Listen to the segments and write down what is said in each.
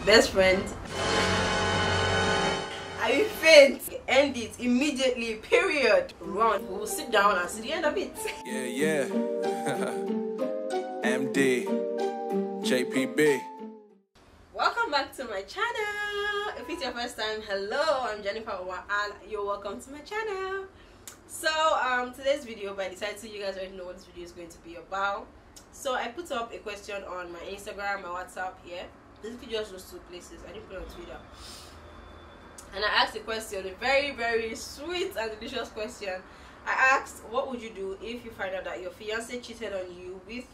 Best friend. I faint. End it immediately. Period. Run. We will sit down and see the end of it. Yeah. MD. JPB. Welcome back to my channel. If it's your first time, hello, I'm Jennifer and you're welcome to my channel. So today's video, by the title, you guys already know what this video is going to be about. So I put up a question on my Instagram, my WhatsApp here. Basically just those two places. I didn't put it on Twitter. And I asked a question, a very sweet and delicious question. I asked, what would you do if you find out that your fiance cheated on you with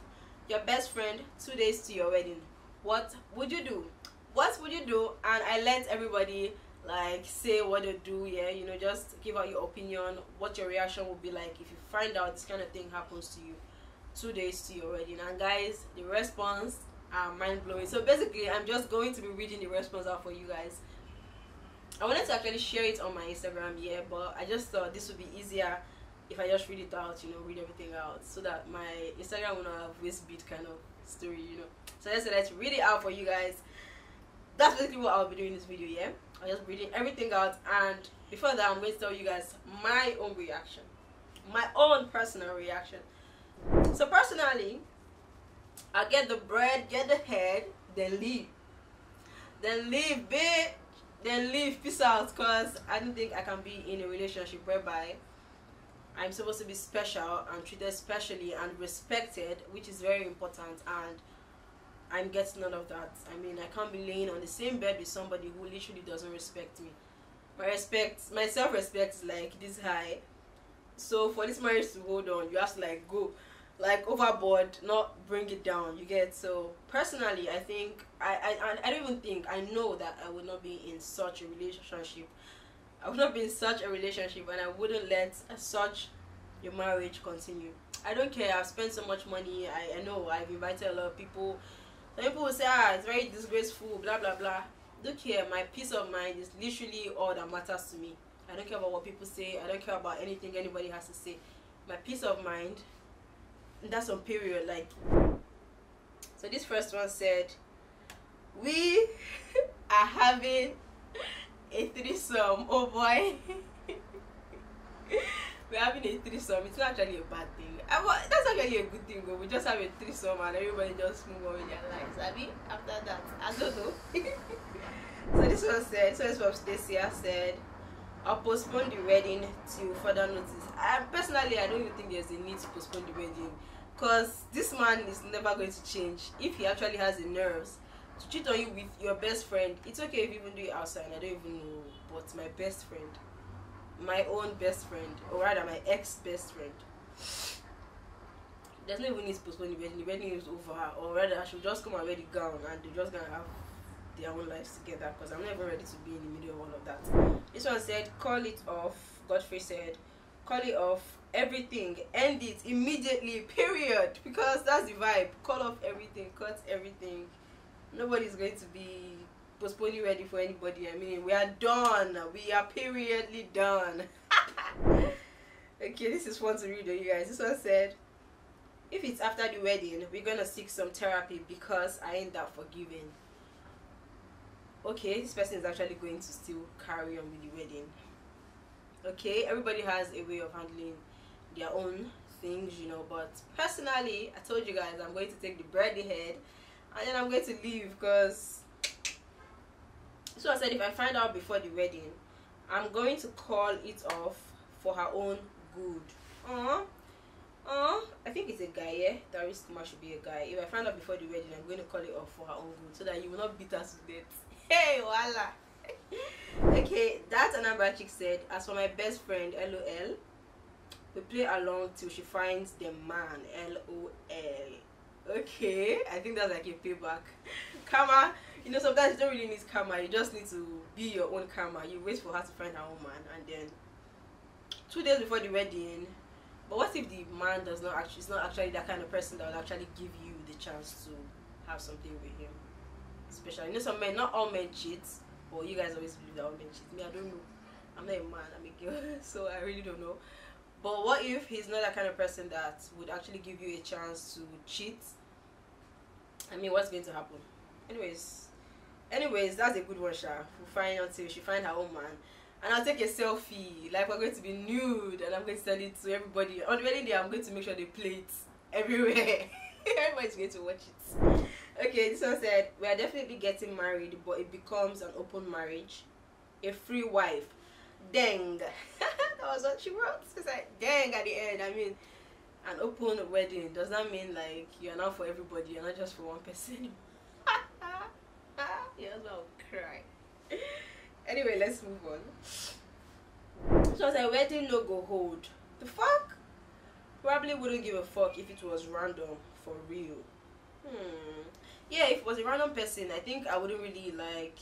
your best friend 2 days to your wedding? What would you do? What would you do? And I let everybody like say what they do, yeah, you know, just give out your opinion, what your reaction would be like if you find out this kind of thing happens to you 2 days to your wedding. And guys, the response are mind-blowing. So basically I'm just going to be reading the response out for you guys. I wanted to actually share it on my Instagram, yeah, but I just thought this would be easier if I just read it out, you know, read everything out, so that my Instagram will not have waist beat kind of story, you know. So let's read it out for you guys. That's basically what I'll be doing in this video, yeah. I'm just reading everything out, and before that I'm going to tell you guys my own reaction, my own personal reaction. So personally, I get the bread, get the head, then leave, bitch. Then leave, peace out, because I don't think I can be in a relationship whereby I'm supposed to be special and treated specially and respected, which is very important, and I'm getting none of that. I mean, I can't be laying on the same bed with somebody who literally doesn't respect me. My self-respect is like this high. So for this marriage to hold on, you have to like go like overboard, not bring it down, you get. So personally, I think I don't even think, I know that I would not be in such a relationship. I would not be in such a relationship, and I wouldn't let such a marriage continue. I don't care. I've spent so much money. I know I've invited a lot of people. Some people will say, it's very disgraceful, blah blah blah. Look here, my peace of mind is literally all that matters to me. I don't care about what people say. I don't care about anything anybody has to say. My peace of mind, that's on period. Like, so this first one said, we are having a threesome. Oh boy. We're having a threesome. It's not actually a bad thing. That's actually a good thing. We just have a threesome and everybody just move on with their lives. I mean, after that, I don't know. So this one said, so this from Stacia said, I'll postpone the wedding till further notice. Personally, I don't even think there's a need to postpone the wedding, because this man is never going to change. If he actually has the nerves to cheat on you with your best friend, it's okay if you even do it outside. I don't even know, but my best friend, my own best friend, or rather my ex-best friend, there's no even need to postpone the wedding. The wedding is over, or rather I should just come and wear the gown and they're just gonna have their own lives together, because I'm never ready to be in the middle of all of that. This one said, call it off. Godfrey said, call it off, everything, end it immediately, period, because that's the vibe. Call off everything, cut everything. Nobody's going to be postponing ready for anybody. I mean, we are done. We are periodly done. Okay, this is fun to read, though, you guys. This one said, if it's after the wedding, we're gonna seek some therapy because I ain't that forgiving. Okay, this person is actually going to still carry on with the wedding. Okay, everybody has a way of handling their own things, you know, but personally, I told you guys I'm going to take the bread ahead and then I'm going to leave, because so I said if I find out before the wedding, I'm going to call it off for her own good. I think it's a guy, yeah. That risk should be a guy. If I find out before the wedding, I'm going to call it off for her own good, so that you will not beat us to death. Hey, voila. Okay, that Anambra chick said, as for my best friend, LOL, we play along till she finds the man, LOL. Okay, I think that's like a payback. Karma, you know, sometimes you don't really need karma. You just need to be your own karma. You wait for her to find her own man, and then 2 days before the wedding. But what if the man is not actually that kind of person that will actually give you the chance to have something with him? Especially, you know, some men, not all men cheat, but you guys always believe that all men cheat. Me, I don't know. I'm not a man, I'm a girl, so I really don't know. But what if he's not that kind of person that would actually give you a chance to cheat? I mean, what's going to happen? Anyways, Anyways, that's a good one, Sha. We'll find until she find her own man. And I'll take a selfie. Like, we're going to be nude and I'm going to send it to everybody. On the wedding day, I'm going to make sure they play it everywhere. Everybody's going to watch it. Okay, this one said, we are definitely getting married, but it becomes an open marriage. A free wife. Dang. That was what she wrote. She said, dang at the end. I mean, an open wedding does not mean like you're not for everybody, you're not just for one person. Yeah, I'll cry. Anyway, let's move on. So I was like, wedding no go hold. The fuck? Probably wouldn't give a fuck if it was random, for real. Yeah, if it was a random person, I think I wouldn't really like.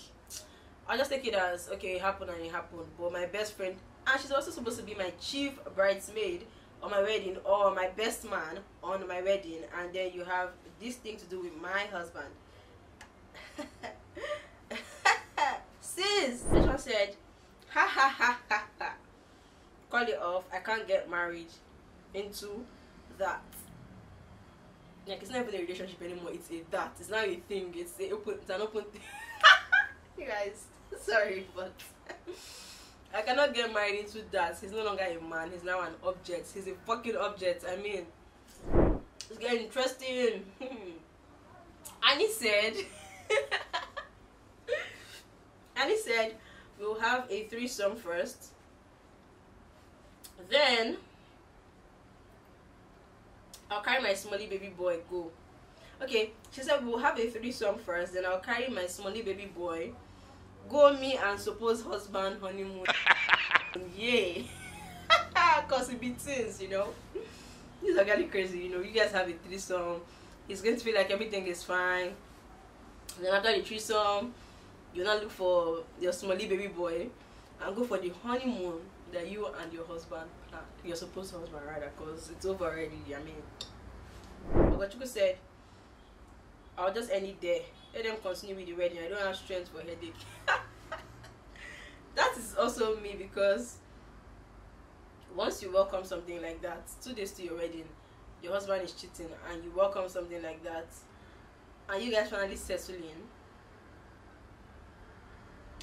I'll just take it as okay, it happened and it happened. But my best friend, and she's also supposed to be my chief bridesmaid on my wedding, or my best man on my wedding, and then you have this thing to do with my husband. Sis, this one said, ha ha ha ha ha. Call it off. I can't get married into that. Like, it's not even a relationship anymore. It's a that. It's not a thing. It's an open thing. You guys, sorry, but I cannot get married into that. He's no longer a man. He's now an object. He's a fucking object. I mean, it's getting interesting. And he said, we'll have a threesome first. Then I'll carry my smelly baby boy. Go. Okay, she said we'll have a threesome first. Then I'll carry my smelly baby boy. Go me and supposed husband honeymoon. Yeah. Cause it be things, you know. These are really crazy, you know. You guys have a threesome. It's going to feel like everything is fine. Then after the threesome, you'll not look for your smelly baby boy and go for the honeymoon that you and your husband, your supposed husband rather, because it's over already. I mean, Ogachuku said, I'll just end it there. Let them continue with the wedding. I don't have strength for headache. That is also me, because once you welcome something like that, 2 days to your wedding, your husband is cheating, and you welcome something like that, and you guys finally settle in,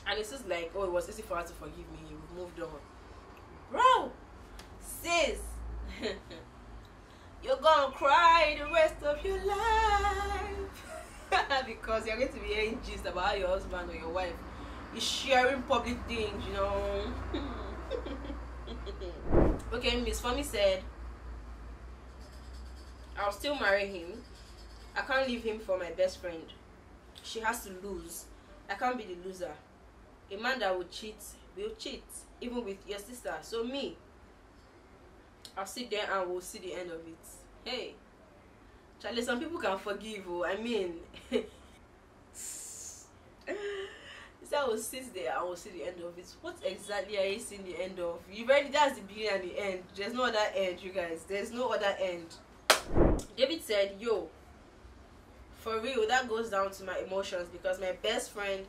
and it's just like, oh, it was easy for her to forgive me, we've moved on. Bro, sis, you're gonna cry the rest of your life because you're going to be hearing gist about how your husband or your wife is sharing public things, you know. Okay, Miss Fami said, I'll still marry him. I can't leave him for my best friend. She has to lose. I can't be the loser. A man that will cheat, even with your sister. So me, I'll sit there and we'll see the end of it. Hey, Charlie, some people can forgive. Oh, I mean, so I will sit there and we'll see the end of it. What exactly are you seeing the end of? You ready? That's the beginning and the end. There's no other end, you guys. There's no other end. David said, yo, for real, that goes down to my emotions, because my best friend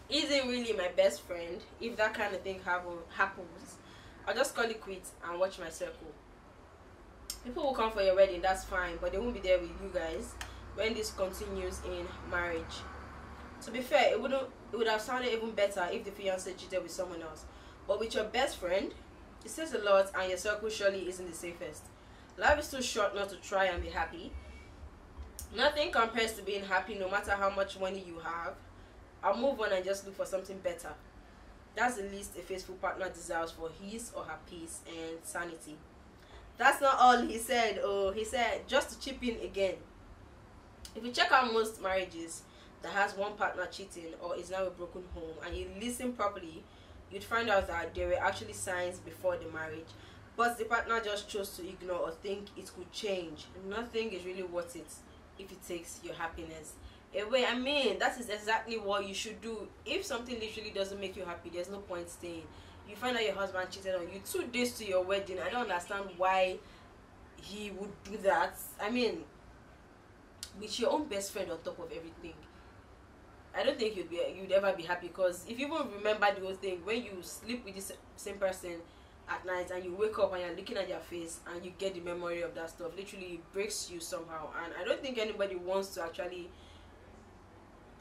isn't really my best friend. If that kind of thing happens, I'll just call it quits and watch my circle. People will come for your wedding, that's fine, but they won't be there with you guys when this continues in marriage. To be fair, it would have sounded even better if the fiancé cheated with someone else. But with your best friend, it says a lot, and your circle surely isn't the safest. Life is too short not to try and be happy. Nothing compares to being happy, no matter how much money you have. I'll move on and just look for something better. That's the least a faithful partner deserves for his or her peace and sanity. That's not all he said. Oh, he said, just to chip in again, if you check out most marriages that has one partner cheating or is now a broken home, and you listen properly, you'd find out that there were actually signs before the marriage, but the partner just chose to ignore or think it could change. Nothing is really worth it if it takes your happiness away. I mean, that is exactly what you should do. If something literally doesn't make you happy, there's no point staying. You find out your husband cheated on you 2 days to your wedding. I don't understand why he would do that. I mean, with your own best friend on top of everything, I don't think you'd ever be happy. Because if you even remember the whole thing, when you sleep with this same person at night and you wake up and you're looking at their face and you get the memory of that stuff, literally it breaks you somehow. And I don't think anybody wants to actually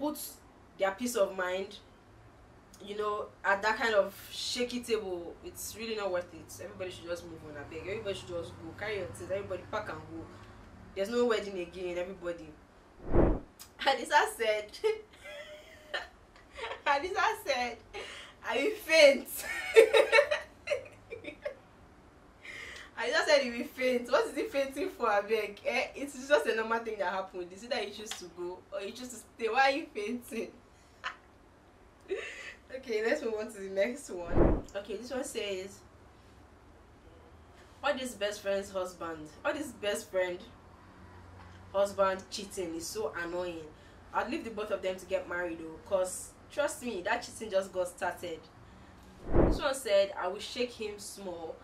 put their peace of mind, you know, at that kind of shaky table, it's really not worth it. Everybody should just move on. I beg. Everybody should just go. Carry your things. Everybody pack and go. There's no wedding again. Everybody. Adisa said. Adisa said, "I will faint." Adisa said he will faint. What is he fainting for? I beg. It's just a normal thing that happened. Is it that you choose to go or you choose to stay? Why are you fainting? Okay, let's move on to the next one. Okay, this one says, "All this best friend's husband, all this best friend husband cheating is so annoying. I'd leave the both of them to get married though, cause trust me, that cheating just got started." This one said, "I will shake him small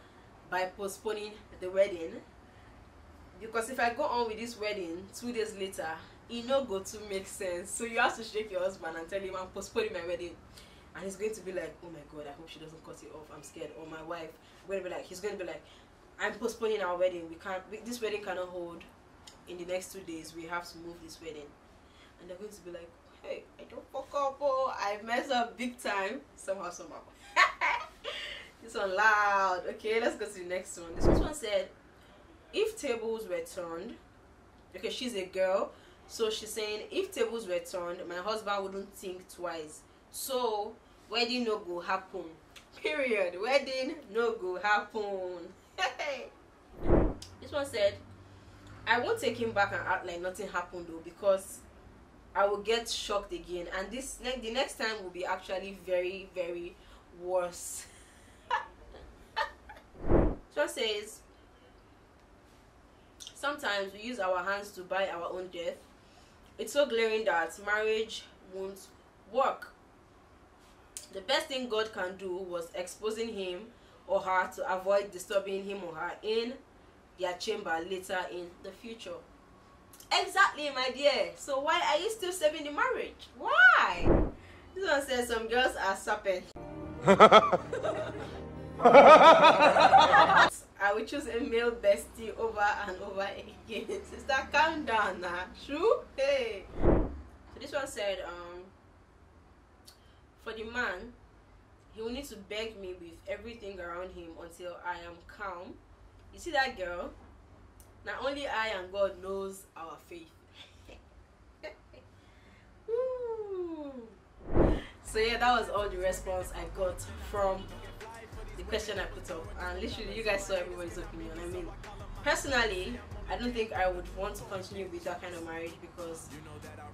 by postponing the wedding, because if I go on with this wedding 2 days later, it no go to make sense. So you have to shake your husband and tell him I'm postponing my wedding." And he's going to be like, "Oh my god, I hope she doesn't cut it off, I'm scared." Or my wife, he's going to be like, "I'm postponing our wedding. This wedding cannot hold in the next 2 days. We have to move this wedding." And they're going to be like, "Hey, I don't fuck up, oh, I messed up big time." Somehow. This one loud. Okay, let's go to the next one. This one said, "If tables were turned," okay, she's a girl, so she's saying, "If tables were turned, my husband wouldn't think twice. So wedding no go happen. Period. Wedding no go happen." This one said, "I won't take him back and act like nothing happened though, because I will get shocked again, and the next time will be actually very, very worse." So it says, "Sometimes we use our hands to buy our own death. It's so glaring that marriage won't work. The best thing God can do was exposing him or her to avoid disturbing him or her in their chamber later in the future." Exactly, my dear. So why are you still saving the marriage? Why? This one says, "Some girls are serpents." "I will choose a male bestie over and over again." Sister, calm down now. True? Hey. So this one said, "For the man, he will need to beg me with everything around him until I am calm. You see that girl? Now only I and God knows our faith." So yeah, that was all the response I got from the question I put up, and literally you guys saw everybody's opinion. I mean, personally, I don't think I would want to continue with that kind of marriage, because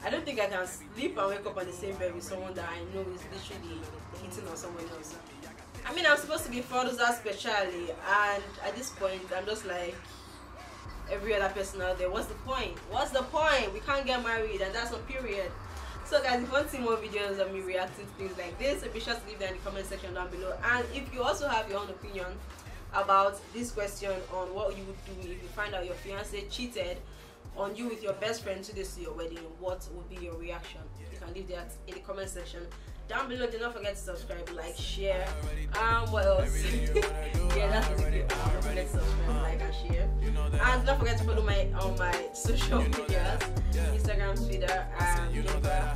I don't think I can sleep and wake up on the same bed with someone that I know is literally hitting on someone else. I mean, I'm supposed to be fathers especially, and at this point I'm just like every other person out there. What's the point? What's the point? We can't get married, and that's on period. So guys, if you want to see more videos of me reacting to things like this, be sure to leave them in the comment section down below. And if you also have your own opinion about this question on what you would do if you find out your fiance cheated on you with your best friend 2 days to your wedding, what would be your reaction? You can leave that in the comment section down below. Do not forget to subscribe, like, share, what else? Yeah, that's basically it. Don't forget to subscribe, like, and share. And don't forget to follow my on my social medias, Instagram, Twitter, and Instagram.